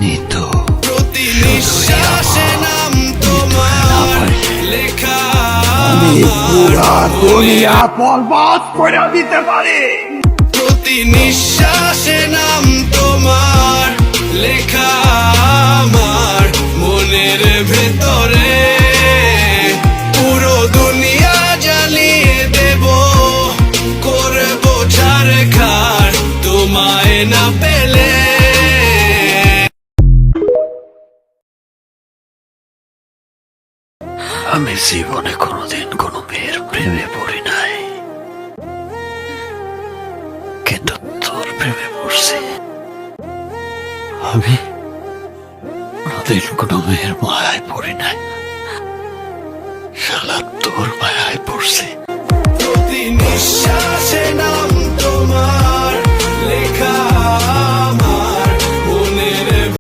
নিত প্রতি নিঃশ্বাসে নাম তোমার লেখা আমি পুরা দুনিয়া বরবাদ করে দিতে পারি। প্রতি নিঃশ্বাসে নাম তোমার লেখা আমার মনের ভেতরে পুরো দুনিয়া জ্বালিয়ে দেব করব ছারখার তোমায় না পেলে। আমি জীবনে কোনোদিন কোনো মেয়ের প্রেমে পড়ি নাই, কিন্তু তোর প্রেমে পড়ছি। আমি কোনোদিন কোনো মেয়ের মায়ায় পড়ি নাই, শালা তোর মায়ায় পড়ছি। প্রতি নিঃশ্বাসে নাম